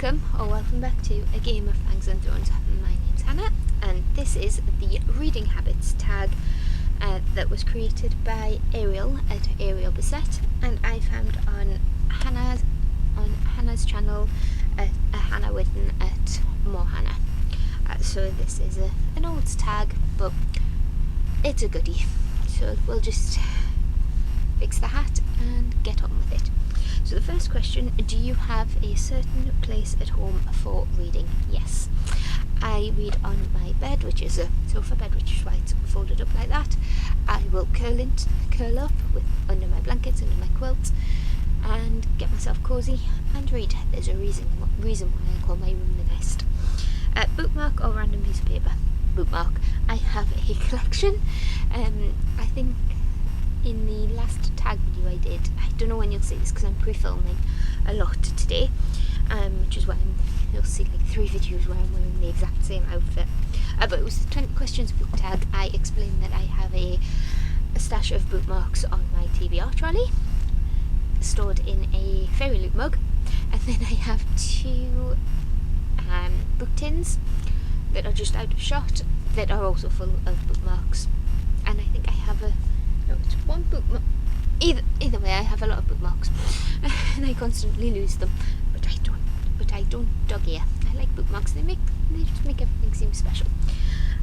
welcome back to A Game of Fangs and Thrones. My name's Hannah, and this is the Reading Habits tag that was created by Ariel at Ariel Bissett, and I found on Hannah's channel at Hannah Witten at More Hannah. So this is an old tag, but it's a goodie. So we'll just fix the hat and get on with it. So the first question, do you have a certain place at home for reading? Yes. I read on my bed, which is a sofa bed, which is why it's folded up like that. I will curl up under my blankets, under my quilt, and get myself cosy and read. There's a reason why I call my room the nest. Bookmark or random piece of paper? Bookmark. I have a collection. I think in the last tag video I did, I don't know when you'll see this because I'm pre-filming a lot today, which is why you'll see like 3 videos where I'm wearing the exact same outfit. But it was the 20 questions book tag. I explained that I have a stash of bookmarks on my TBR trolley, stored in a fairy loot mug, and then I have 2 book tins that are just out of shot that are also full of bookmarks, and I think I have it's one bookmark. Either way, I have a lot of bookmarks, and I constantly lose them. But I don't dog ear. I like bookmarks. They just make everything seem special.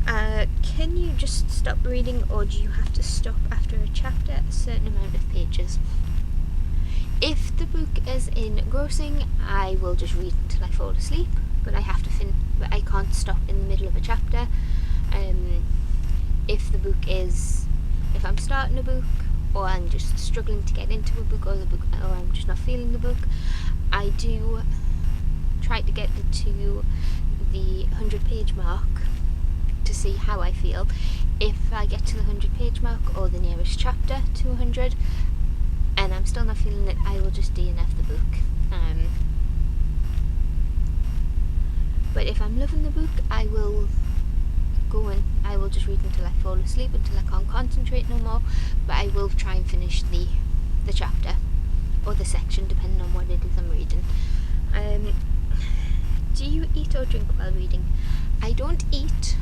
Can you just stop reading, or do you have to stop after a chapter a certain amount of pages? If the book is engrossing, I will just read until I fall asleep. But I have to But I can't stop in the middle of a chapter. If I'm starting a book, or I'm just struggling to get into a book, or I'm just not feeling the book, I do try to get to the 100-page mark to see how I feel. If I get to the 100-page mark or the nearest chapter to 100 and I'm still not feeling it, I will just DNF the book. But if I'm loving the book, I will just read until I fall asleep, until I can't concentrate no more. But I will try and finish the chapter or the section, depending on what it is I'm reading. Do you eat or drink while reading? I don't eat.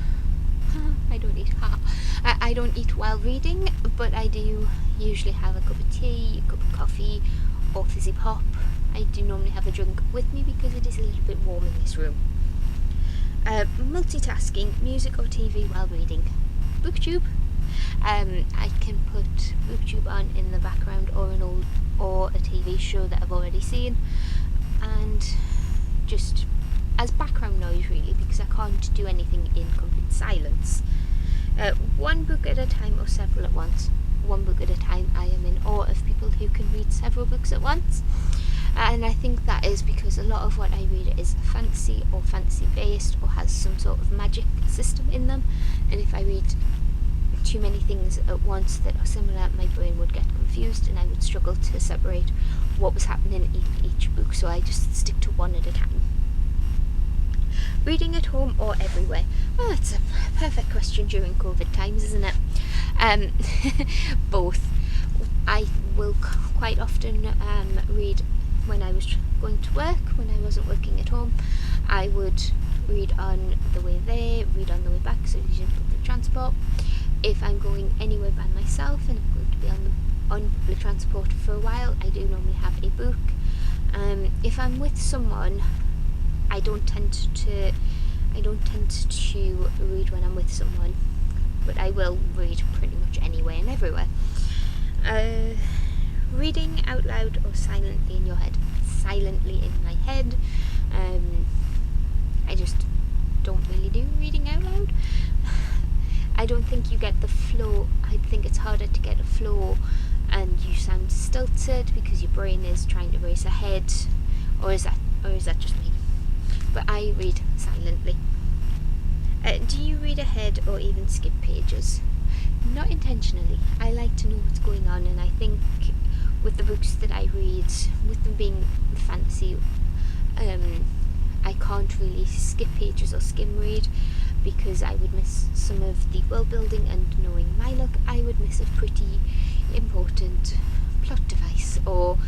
I don't eat while reading, but I do usually have a cup of tea, a cup of coffee, or fizzy pop. I do normally have a drink with me because it is a little bit warm in this room. Multitasking, music or TV while reading? Booktube. I can put Booktube on in the background, or a TV show that I've already seen, and just as background noise really, because I can't do anything in complete silence. One book at a time or several at once? One book at a time. I am in awe of people who can read several books at once. And I think that is because a lot of what I read is fantasy or fantasy based, or has some sort of magic system in them, and if I read too many things at once that are similar, my brain would get confused and I would struggle to separate what was happening in each book, so I just stick to one at a time. Reading at home or everywhere? Well, that's a perfect question during COVID times, isn't it? Both. I will quite often read when I was going to work. When I wasn't working at home, I would read on the way there, read on the way back, so using public transport. If I'm going anywhere by myself and I'm going to be on public transport for a while, I do normally have a book. If I'm with someone, I don't tend to read when I'm with someone, but I will read pretty much anywhere and everywhere. Reading out loud or silently in your head? Silently in my head. I just don't really do reading out loud. I don't think you get the flow. I think it's harder to get a flow, and you sound stilted because your brain is trying to race ahead. Or is that just me? But I read silently. Do you read ahead or even skip pages? Not intentionally. I like to know what's going on, and I think with the books that I read, with them being fantasy, I can't really skip pages or skim read, because I would miss some of the world building, and knowing my luck, I would miss a pretty important plot device or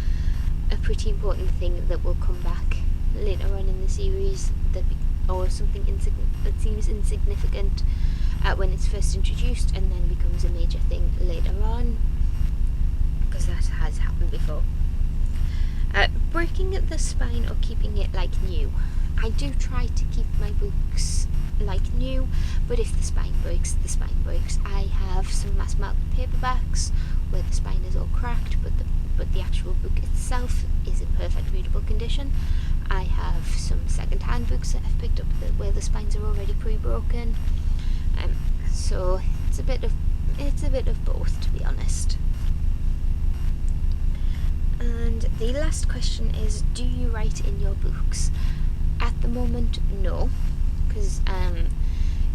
a pretty important thing that will come back later on in the series or something that seems insignificant when it's first introduced and then becomes a major thing later on, because that has happened before. Breaking the spine or keeping it like new. I do try to keep my books like new, but if the spine breaks, the spine breaks. I have some mass market paperbacks where the spine is all cracked, but the actual book itself is in perfect readable condition. I have some second-hand books that I've picked up where the spines are already pre-broken. So it's a bit of both, to be honest. And the last question is, do you write in your books? At the moment, no, because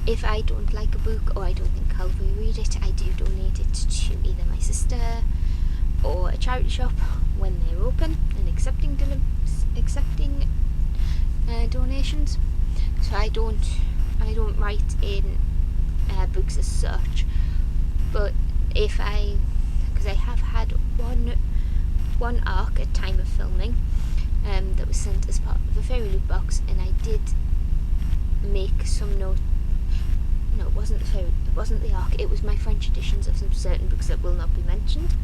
if I don't like a book or I don't think I'll reread it, I do donate it to either my sister or a charity shop when they're open and accepting donations. So I don't write in books as such, but because I have had one arc at time of filming that was sent as part of a fairy loot box, and I did make some note. No, it wasn't the arc. It was my French editions of some certain books that will not be mentioned,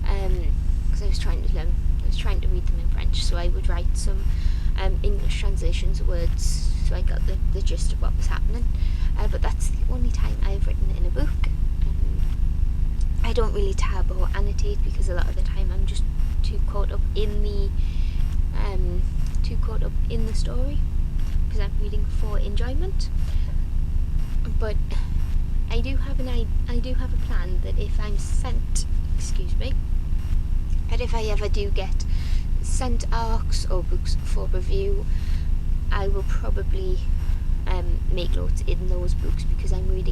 because I was trying to read them in French, so I would write some English translations of words, so I got the gist of what was happening. But that's the only time I've written in a book. I don't really tab or annotate because a lot of the time I'm just too caught up in the story, because I'm reading for enjoyment. But I do have a plan that if I'm sent, that if I ever do get sent arcs or books for review, I will probably make notes in those books, because I'm going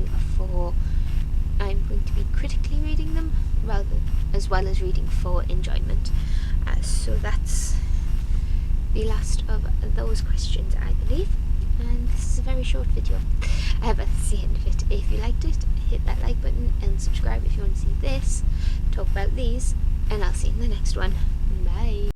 to be critically reading them as well as reading for enjoyment. So that's the last of those questions, I believe, and this is a very short video, but that's the end of it. If you liked it, hit that like button and subscribe if you want to see this, talk about these, and I'll see you in the next one. Bye.